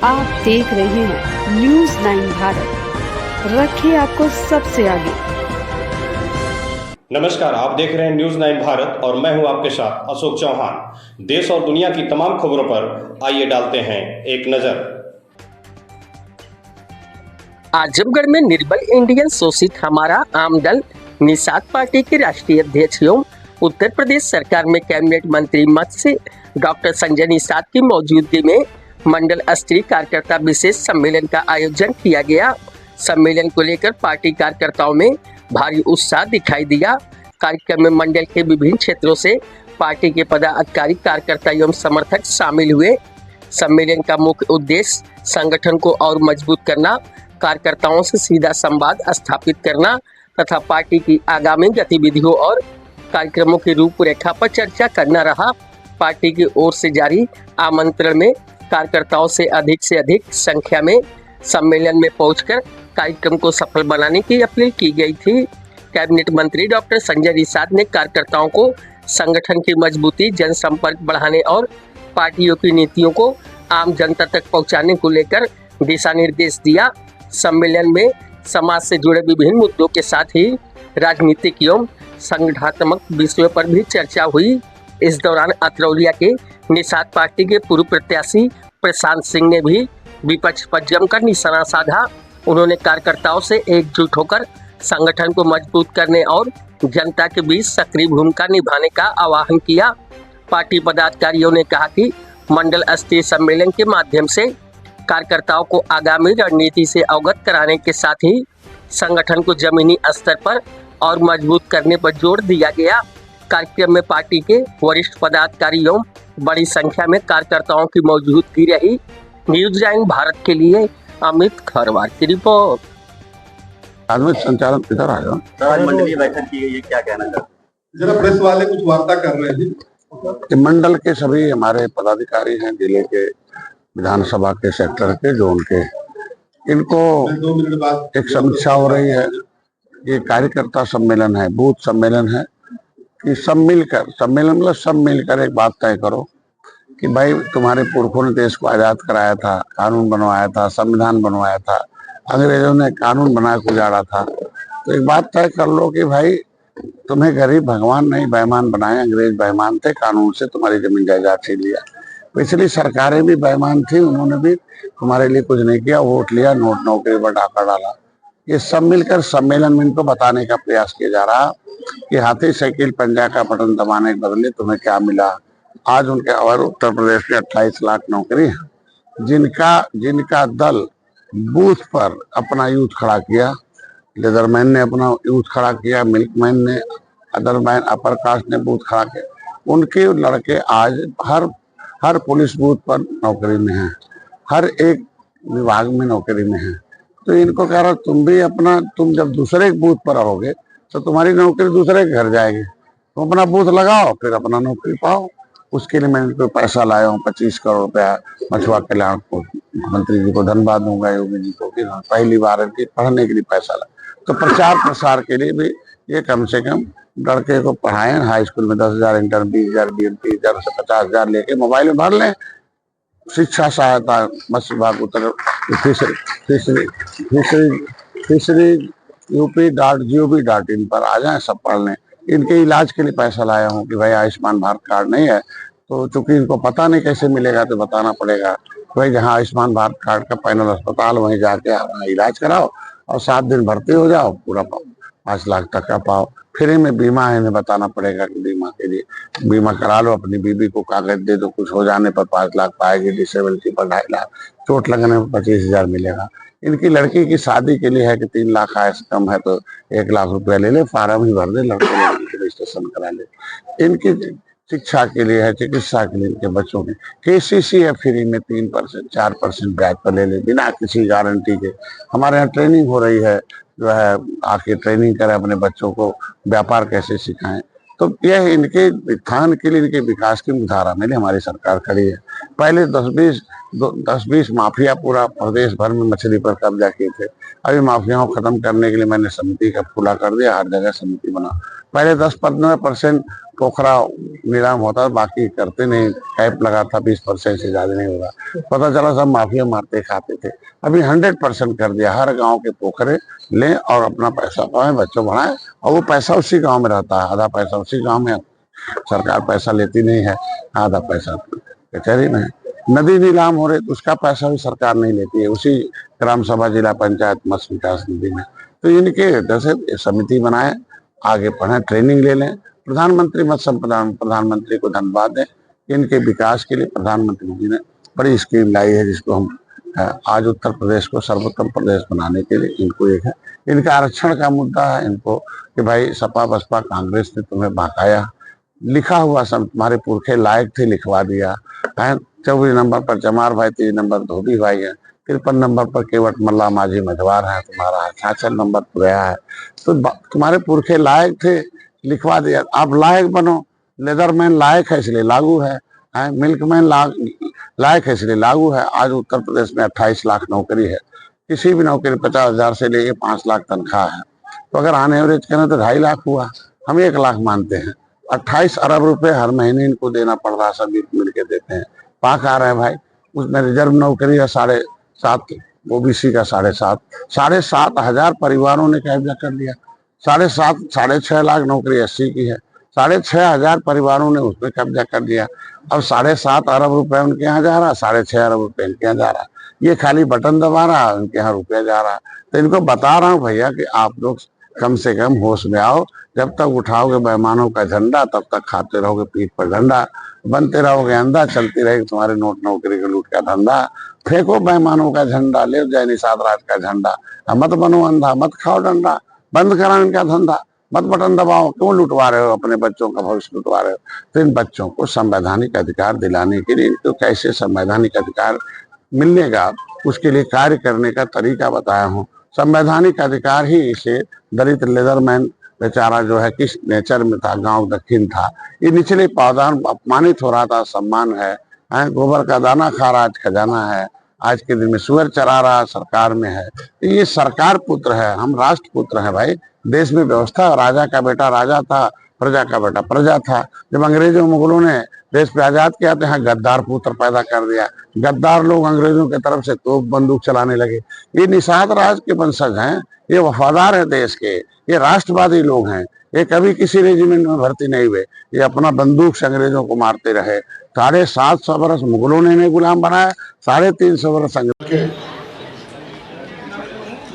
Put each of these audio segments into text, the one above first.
आप देख रहे हैं न्यूज 9 भारत, रखिए आपको सबसे आगे। नमस्कार, आप देख रहे हैं न्यूज 9 भारत और मैं हूं आपके साथ अशोक चौहान। देश और दुनिया की तमाम खबरों पर आइए डालते हैं एक नजर। आजमगढ़ में निर्बल इंडियन शोषित हमारा आम दल निषाद पार्टी के राष्ट्रीय अध्यक्ष एवं उत्तर प्रदेश सरकार में कैबिनेट मंत्री मत्स्य डॉक्टर संजय निषाद की मौजूदगी में मंडल स्तरीय कार्यकर्ता विशेष सम्मेलन का आयोजन किया गया। सम्मेलन को लेकर पार्टी कार्यकर्ताओं में भारी उत्साह दिखाई दिया। कार्यक्रम में मंडल के विभिन्न क्षेत्रों से पार्टी के पदाधिकारी, कार्यकर्ता एवं समर्थक शामिल हुए। सम्मेलन का मुख्य उद्देश्य संगठन को और मजबूत करना, कार्यकर्ताओं से सीधा संवाद स्थापित करना तथा पार्टी की आगामी गतिविधियों और कार्यक्रमों की रूपरेखा पर चर्चा करना रहा। पार्टी की ओर से जारी आमंत्रण में कार्यकर्ताओं से अधिक संख्या में सम्मेलन में पहुंचकर कार्यक्रम को सफल बनाने की अपील की गई थी। कैबिनेट मंत्री डॉक्टर संजय निषाद ने कार्यकर्ताओं को संगठन की मजबूती, जनसंपर्क बढ़ाने और पार्टियों की नीतियों को आम जनता तक पहुंचाने को लेकर दिशा निर्देश दिया। सम्मेलन में समाज से जुड़े विभिन्न मुद्दों के साथ ही राजनीतिक एवं संगठनात्मक विषयों पर भी चर्चा हुई। इस दौरान अतरौलिया के निषाद पार्टी के पूर्व प्रत्याशी प्रशांत सिंह ने भी विपक्ष पर जमकर निशाना साधा। उन्होंने कार्यकर्ताओं से एकजुट होकर संगठन को मजबूत करने और जनता के बीच सक्रिय भूमिका निभाने का आह्वान किया। पार्टी पदाधिकारियों ने कहा कि मंडल स्तरीय सम्मेलन के माध्यम से कार्यकर्ताओं को आगामी रणनीति से अवगत कराने के साथ ही संगठन को जमीनी स्तर पर और मजबूत करने पर जोर दिया गया। कार्यक्रम में पार्टी के वरिष्ठ पदाधिकारियों बड़ी संख्या में कार्यकर्ताओं की मौजूदगी रही। न्यूज 9 भारत के लिए अमित खरवार की रिपोर्ट। संचालन इधर आ जाओ। आज मंडलीय बैठक की गई है, क्या कहना चाहते हैं? जरा प्रेस वाले कुछ वार्ता कर रहे हैं। मंडल के सभी हमारे पदाधिकारी हैं, जिले के विधानसभा के सेक्टर के जोन के, इनको 2 मिनट बाद एक समीक्षा हो रही है। ये कार्यकर्ता सम्मेलन है, बूथ सम्मेलन है कि सब मिलकर एक बात तय करो कि भाई तुम्हारे पुरखों ने देश को आजाद कराया था, कानून बनवाया था, संविधान बनवाया था, अंग्रेजों ने कानून बना के उजाड़ा था। तो एक बात तय कर लो कि भाई तुम्हें गरीब भगवान नहीं बेईमान बनाए। अंग्रेज बेईमान थे, कानून से तुम्हारी जमीन जायदाद छीन लिया। पिछली सरकारें भी बेईमान थी, उन्होंने भी तुम्हारे लिए कुछ नहीं किया, वोट लिया, नोट नौकरी पर डाका डाला। ये सब मिलकर सम्मेलन में इनको बताने का प्रयास किया जा रहा कि हाथी साइकिल पंजा का बटन दबाने के बदले तुम्हें क्या मिला। आज उनके और उत्तर प्रदेश में 28 लाख नौकरी है, जिनका दल बूथ पर अपना यूथ खड़ा किया। लेदरमैन ने अपना यूथ खड़ा किया, मिल्कमैन ने, अदरमैन, अपर कास्ट ने बूथ खड़ा किया। उनके लड़के आज हर पुलिस बूथ पर नौकरी में हैं, हर एक विभाग में नौकरी में हैं। तो इनको कह रहा तुम जब दूसरे बूथ पर रहोगे तो तुम्हारी नौकरी दूसरे के घर जाएगी। तुम अपना बूथ लगाओ, फिर अपना नौकरी पाओ। उसके लिए मैं इनको पैसा लाया हूँ, 25 करोड़ रुपया मछुआ कल्याण को, मंत्री जी को धन्यवाद दूंगा, योगी जी को, कि पहली बार इनके पढ़ने के लिए पैसा लाया। तो प्रचार प्रसार के लिए भी ये कम से कम लड़के को पढ़ाएं। हाई स्कूल में 10,000, इंटर 20,000, BEd 30,000 से 50,000 लेके मोबाइल में भर लें। शिक्षा सहायता मत्स्य विभाग उत्तर फिशरी UP.gov.in पर आ जाए, सब पढ़ लें। इनके इलाज के लिए पैसा लाया हूँ कि भाई आयुष्मान भारत कार्ड नहीं है, तो चूंकि इनको पता नहीं कैसे मिलेगा तो बताना पड़ेगा भाई जहाँ आयुष्मान भारत कार्ड का पैनल अस्पताल वहीं जाके अपना इलाज कराओ और 7 दिन भर्ती हो जाओ, पूरा 5 लाख तक का पाओ। फ्री में बीमा है, इन्हें बताना पड़ेगा कि बीमा के लिए बीमा करा लो, अपनी बीबी को कागज दे दो, कुछ हो जाने पर 5 लाख पाएगी, डिसेबिलिटी पर 2.5 लाख, चोट लगने पर 25,000 मिलेगा। इनकी लड़की की शादी के लिए है कि 3 लाख आय से कम है तो 1 लाख रुपया ले ले, फार्म ही भर दे, लड़के रजिस्ट्रेशन करा ले। इनकी शिक्षा के लिए है, चिकित्सा के लिए, इनके बच्चों के KCC है, फ्री में 3% 4% ब्याज पर ले ले, बिना किसी गारंटी के। हमारे यहाँ ट्रेनिंग हो रही है, जो है आके ट्रेनिंग करें, अपने बच्चों को व्यापार कैसे सिखाएं। तो यह इनके उत्थान के लिए, इनके विकास की मुख्यधारा में हमारी सरकार खड़ी है। पहले 10-20 माफिया पूरा प्रदेश भर में मछली पर कब्जा किए थे। अभी माफियाओं को खत्म करने के लिए मैंने समिति का खुला कर दिया, हर जगह समिति बना। पहले 10-15% पोखरा नीलाम होता, बाकी करते नहीं, कैप लगा था, 20% से ज्यादा नहीं होगा। पता चला सब माफिया मारते खाते थे। अभी 100% कर दिया, हर गांव के पोखरे लें और अपना पैसा पाए, बच्चों बढ़ाएं, और वो पैसा उसी गांव में रहता है, आधा पैसा उसी गांव में। सरकार पैसा लेती नहीं है, आधा पैसा कचहरी में। नदी नीलाम हो रही तो उसका पैसा भी सरकार नहीं लेती है, उसी ग्राम सभा, जिला पंचायत, मत्स्य विकास निधि में। तो इनके जैसे समिति बनाए, आगे पढ़े, ट्रेनिंग ले लें। प्रधानमंत्री मत्स्य संपदा, प्रधानमंत्री को धन्यवाद दें, इनके विकास के लिए प्रधानमंत्री जी ने बड़ी स्कीम लाई है, जिसको हम आज उत्तर प्रदेश को सर्वोत्तम प्रदेश बनाने के लिए इनको एक है। इनका आरक्षण का मुद्दा है इनको कि भाई सपा बसपा कांग्रेस ने तुम्हें बकाया लिखा हुआ सब, तुम्हारे पुरखे लायक थे, लिखवा दिया है। 24 नंबर पर चमार भाई, 3 नंबर धोबी भाई है, 53 नंबर पर केवट मल्ला माझी मझवार है, तुम्हारा 66 नंबर पर गया है। तो तुम्हारे पुरखे लायक थे, लिखवा दिया, आप लायक बनो। लेदरमैन लायक है इसलिए लागू है, मिल्कमैन लायक है इसलिए लागू है। आज उत्तर प्रदेश में 28 लाख नौकरी है, किसी भी नौकरी 50,000 से लेके 5 लाख तनख्वाह है। तो अगर ऑन एवरेज करें तो 2.5 लाख हुआ, हम 1 लाख मानते हैं। 28 अरब रुपए हर महीने इनको देना पड़ रहा, सभी मिलके देते हैं। पाक आ रहे हैं भाई, उसमें रिजर्व नौकरी है 7.5, ओबीसी का 7.5, 7,500 परिवारों ने कब्जा कर लिया। 6.5 लाख नौकरी एससी की है, 6,500 परिवारों ने उसमें कब्जा कर दिया। अब 7.5 अरब रुपए उनके यहाँ जा रहा, 6.5 अरब रुपए इनके यहाँ जा रहा। ये खाली बटन दबा रहा, उनके यहाँ रुपया जा रहा। तो इनको बता रहा हूँ भैया कि आप लोग कम से कम होश में आओ। जब तक उठाओगे बेईमानों का झंडा, तब तक खाते रहोगे पीठ पर डंडा, बनते रहोगे अंधा, चलती रहेगी तुम्हारे नोट नौकरी के लूट का धंधा। फेंको बेईमानों का झंडा, ले जाए निषाद राज का झंडा। मत बनो अंधा, मत खाओ डंडा, बंद करा इनका धंधा, मत बटन दबाओ। क्यों लुटवा रहे हो, अपने बच्चों का भविष्य लुटवा रहे हो। तो इन बच्चों को संवैधानिक अधिकार दिलाने के लिए, इनको कैसे संवैधानिक अधिकार मिलेगा, उसके लिए कार्य करने का तरीका बताया हूँ। संवैधानिक अधिकार ही इसे दलित लेदरमैन बेचारा जो है किस नेचर में था, गांव दक्षिण था, ये निचले पावदान अपमानित हो रहा था, सम्मान है। गोबर का दाना खा रहा, आज खजाना है। आज के दिन में सुअर चरा रहा, सरकार में है। तो ये सरकार पुत्र है, हम राष्ट्र पुत्र हैं भाई। देश में व्यवस्था, राजा का बेटा राजा था, प्रजा का बेटा प्रजा था। जब अंग्रेजों मुगलों ने देश पे आजाद किया तो यहाँ गद्दार पुत्र पैदा कर दिया। गद्दार लोग अंग्रेजों की तरफ से तोप बंदूक चलाने लगे। ये निषाद राज के वंशज हैं, ये वफादार है देश के, ये राष्ट्रवादी लोग हैं। ये कभी किसी रेजिमेंट में भर्ती नहीं हुए, ये अपना बंदूक से अंग्रेजों को मारते रहे। 750 बरस मुगलों ने इन्हें गुलाम बनाया, 350 बरस अंग्रेज।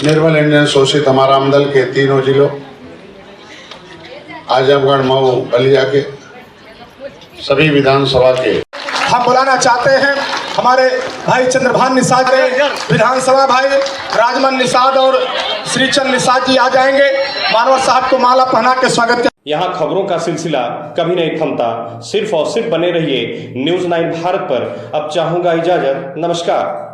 निर्मल इंडियन शोषित हमारा आमदल के तीनों जिलों, आजमगढ़, मऊ, बलिया के सभी विधानसभा के हम बुलाना चाहते हैं हमारे भाई चंद्रभान निषाद, विधानसभा भाई राजमन निषाद और श्रीचंद निषाद जी आ जाएंगे। मानवर साहब को माला पहना के स्वागत। यहाँ खबरों का सिलसिला कभी नहीं थमता, सिर्फ और सिर्फ बने रहिए न्यूज़ 9 भारत पर। अब चाहूंगा इजाजत, नमस्कार।